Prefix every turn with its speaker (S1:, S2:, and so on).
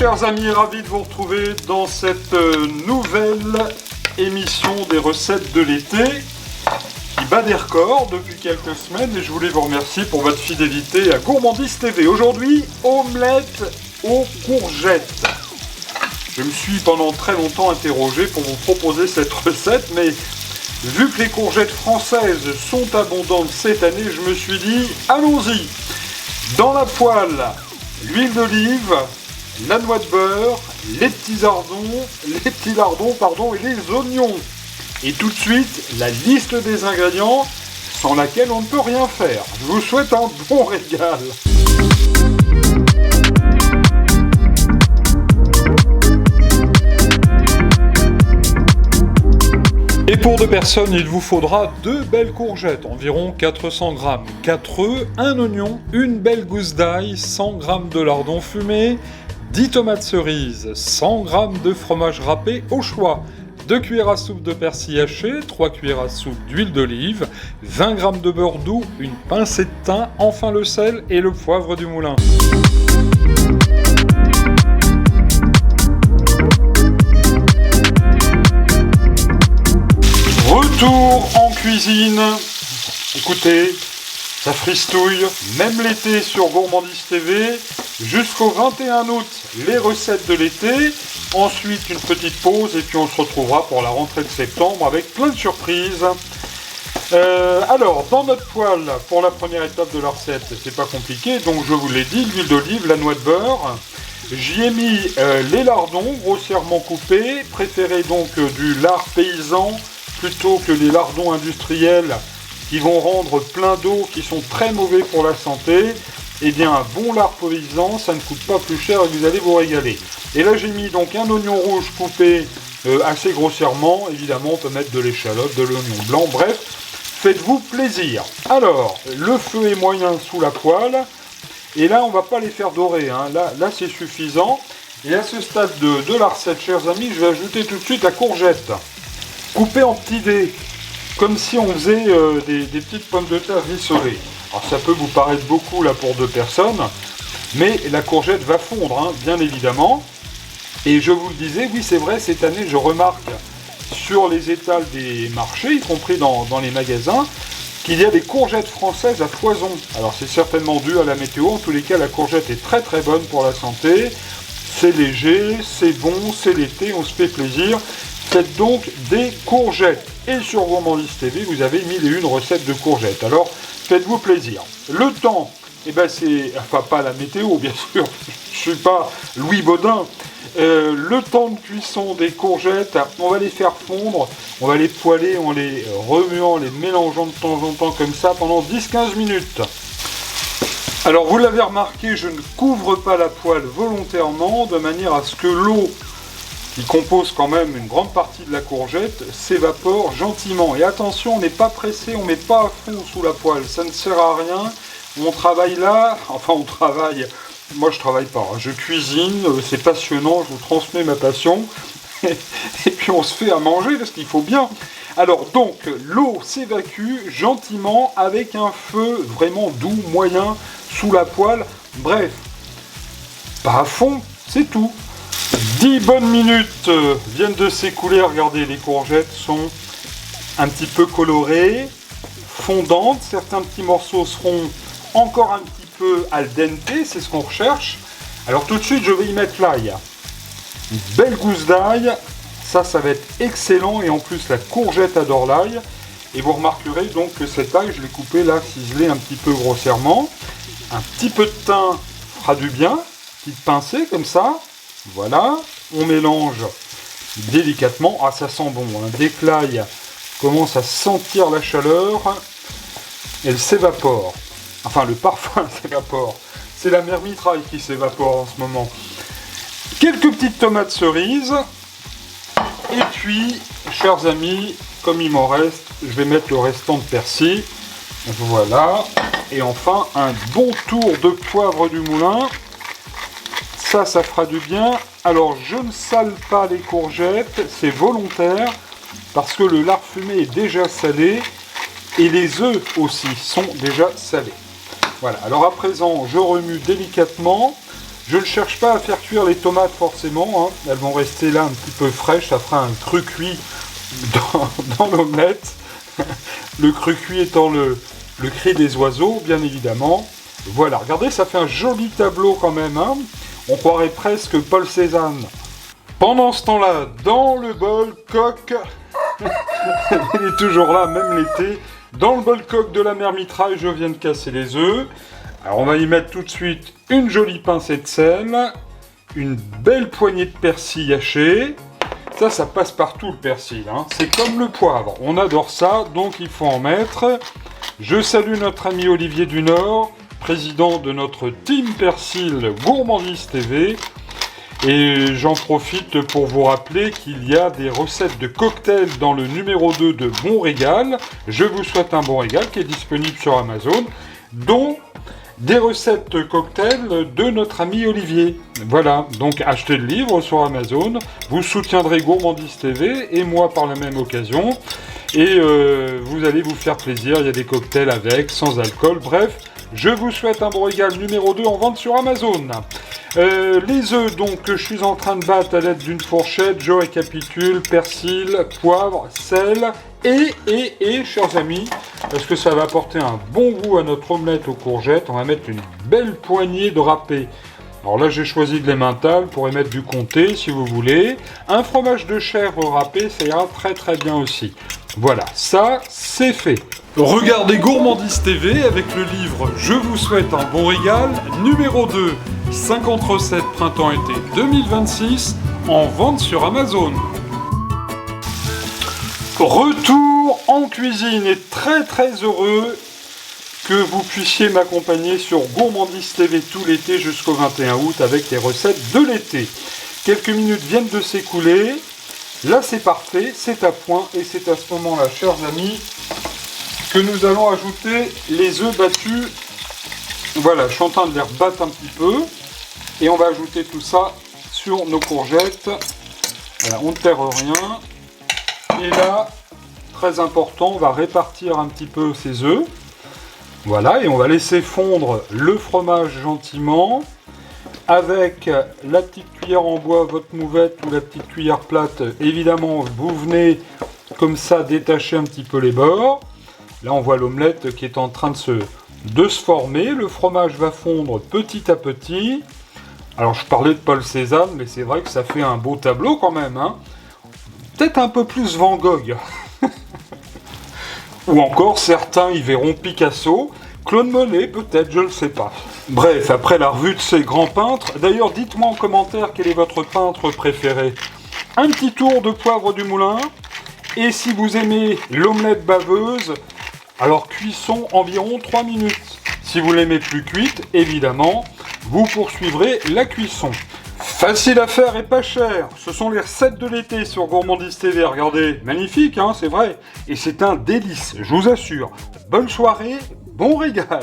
S1: chers amis, ravi de vous retrouver dans cette nouvelle émission des recettes de l'été qui bat des records depuis quelques semaines et je voulais vous remercier pour votre fidélité à Gourmandise TV. Aujourd'hui, omelette aux courgettes. Je me suis pendant très longtemps interrogé pour vous proposer cette recette, mais vu que les courgettes françaises sont abondantes cette année, je me suis dit, allons-y. Dans la poêle, l'huile d'olive, la noix de beurre, les petits lardons, et les oignons. Et tout de suite, la liste des ingrédients sans laquelle on ne peut rien faire. Je vous souhaite un bon régal. Et pour 2 personnes, il vous faudra 2 belles courgettes, environ 400 g, 4 œufs, 1 oignon, une belle gousse d'ail, 100 g de lardons fumés, 10 tomates cerises, 100 g de fromage râpé au choix, 2 cuillères à soupe de persil haché, 3 cuillères à soupe d'huile d'olive, 20 g de beurre doux, une pincée de thym, enfin le sel et le poivre du moulin. Retour en cuisine. Écoutez, ça fristouille, même l'été sur Gourmandise TV. Jusqu'au 21 août, les recettes de l'été. Ensuite, une petite pause et puis on se retrouvera pour la rentrée de septembre avec plein de surprises. Alors, dans notre poêle, pour la première étape de la recette, c'est pas compliqué. Donc, je vous l'ai dit, l'huile d'olive, la noix de beurre. J'y ai mis les lardons grossièrement coupés. Préférez donc du lard paysan plutôt que les lardons industriels qui vont rendre plein d'eau, qui sont très mauvais pour la santé. Eh bien, un bon lard paysan, ça ne coûte pas plus cher et vous allez vous régaler. Et là, j'ai mis donc un oignon rouge coupé assez grossièrement. Évidemment, on peut mettre de l'échalote, de l'oignon blanc, bref, faites-vous plaisir. Alors, le feu est moyen sous la poêle. Et là, on ne va pas les faire dorer, hein. Là c'est suffisant. Et à ce stade de la recette, chers amis, je vais ajouter tout de suite la courgette. Coupée en petits dés, comme si on faisait des petites pommes de terre rissolées. Alors ça peut vous paraître beaucoup là pour 2 personnes, mais la courgette va fondre, hein, bien évidemment. Et je vous le disais, oui c'est vrai, cette année je remarque sur les étals des marchés, y compris dans les magasins, qu'il y a des courgettes françaises à foison. Alors c'est certainement dû à la météo, en tous les cas la courgette est très très bonne pour la santé. C'est léger, c'est bon, c'est l'été, on se fait plaisir. Faites donc des courgettes. Et sur Gourmandise TV, vous avez 1001 recettes de courgettes. Alors, faites-vous plaisir. Le temps, eh ben c'est... Enfin, pas la météo, bien sûr. Je suis pas Louis Baudin. Le temps de cuisson des courgettes, on va les faire fondre. On va les poêler en les remuant, les mélangeant de temps en temps comme ça pendant 10-15 minutes. Alors, vous l'avez remarqué, je ne couvre pas la poêle volontairement de manière à ce que l'eau qui compose quand même une grande partie de la courgette, s'évapore gentiment. Et attention, on n'est pas pressé, on ne met pas à fond sous la poêle, ça ne sert à rien. On travaille là, enfin on travaille, moi je travaille pas, je cuisine, c'est passionnant, je vous transmets ma passion. Et puis on se fait à manger parce qu'il faut bien. Alors donc, l'eau s'évacue gentiment avec un feu vraiment doux, moyen, sous la poêle. Bref, pas à fond, c'est tout. 10 bonnes minutes viennent de s'écouler. Regardez, les courgettes sont un petit peu colorées, fondantes. Certains petits morceaux seront encore un petit peu al dente, c'est ce qu'on recherche. Alors tout de suite, je vais y mettre l'ail. Une belle gousse d'ail, ça va être excellent. Et en plus, la courgette adore l'ail. Et vous remarquerez donc que cet ail, je l'ai coupé là, ciselé un petit peu grossièrement. Un petit peu de thym fera du bien. Petite pincée comme ça. Voilà, on mélange délicatement. Ah, ça sent bon, hein. Dès que l'ail commence à sentir la chaleur, elle s'évapore. Enfin, le parfum s'évapore. C'est la mer mitraille qui s'évapore en ce moment. Quelques petites tomates cerises. Et puis, chers amis, comme il m'en reste, je vais mettre le restant de persil. Voilà. Et enfin, un bon tour de poivre du moulin. Ça fera du bien. Alors, je ne sale pas les courgettes, c'est volontaire, parce que le lard fumé est déjà salé, et les œufs aussi sont déjà salés. Voilà, alors à présent, je remue délicatement, Je ne cherche pas à faire cuire les tomates forcément, hein. Elles vont rester là un petit peu fraîches, ça fera un cru cuit dans l'omelette. Le cru cuit étant le cri des oiseaux, bien évidemment. Voilà, regardez, ça fait un joli tableau quand même, hein. On croirait presque Paul Cézanne. Pendant ce temps-là, dans le bol coq, il est toujours là, même l'été. Dans le bol coq de la mère mitraille, je viens de casser les œufs. Alors on va y mettre tout de suite une jolie pincée de sel, une belle poignée de persil haché. Ça passe partout le persil, hein. C'est comme le poivre, on adore ça, donc il faut en mettre. Je salue notre ami Olivier Dunord, président de notre team Persil Gourmandise TV. Et j'en profite pour vous rappeler qu'il y a des recettes de cocktails dans le numéro 2 de Bon Régal. Je vous souhaite un bon régal qui est disponible sur Amazon, dont des recettes cocktails de notre ami Olivier. Voilà, donc achetez le livre sur Amazon, vous soutiendrez Gourmandise TV et moi par la même occasion. Et vous allez vous faire plaisir, il y a des cocktails avec, sans alcool, bref. Je vous souhaite un bon régal numéro 2 en vente sur Amazon. Les œufs donc que je suis en train de battre à l'aide d'une fourchette, je récapitule, persil, poivre, sel et chers amis, parce que ça va apporter un bon goût à notre omelette aux courgettes, on va mettre une belle poignée de râpé. Alors là j'ai choisi de l'emmental, pour y mettre du comté si vous voulez. Un fromage de chèvre râpé, ça ira très très bien aussi. Voilà, ça c'est fait. Regardez Gourmandise TV avec le livre Je vous souhaite un bon régal, numéro 2, 50 recettes printemps-été 2026, en vente sur Amazon. Retour en cuisine et très très heureux que vous puissiez m'accompagner sur Gourmandise TV tout l'été jusqu'au 21 août avec les recettes de l'été. Quelques minutes viennent de s'écouler. Là c'est parfait, c'est à point et c'est à ce moment-là, chers amis, que nous allons ajouter les œufs battus. Voilà, je suis en train de les rebattre un petit peu. Et on va ajouter tout ça sur nos courgettes. Voilà, on ne perd rien. Et là, très important, on va répartir un petit peu ces œufs. Voilà, et on va laisser fondre le fromage gentiment. Avec la petite cuillère en bois, votre mouvette ou la petite cuillère plate, évidemment, vous venez comme ça détacher un petit peu les bords. Là, on voit l'omelette qui est en train de se former. Le fromage va fondre petit à petit. Alors, je parlais de Paul Cézanne, mais c'est vrai que ça fait un beau tableau quand même, hein. Peut-être un peu plus Van Gogh. Ou encore, certains y verront Picasso. Claude Monet, peut-être, je ne sais pas. Bref, après la revue de ces grands peintres, d'ailleurs, dites-moi en commentaire quel est votre peintre préféré. Un petit tour de poivre du moulin. Et si vous aimez l'omelette baveuse, alors cuisson environ 3 minutes. Si vous l'aimez plus cuite, évidemment, vous poursuivrez la cuisson. Facile à faire et pas cher. Ce sont les recettes de l'été sur Gourmandise TV. Regardez, magnifique, hein, c'est vrai. Et c'est un délice, je vous assure. Bonne soirée, bon régal.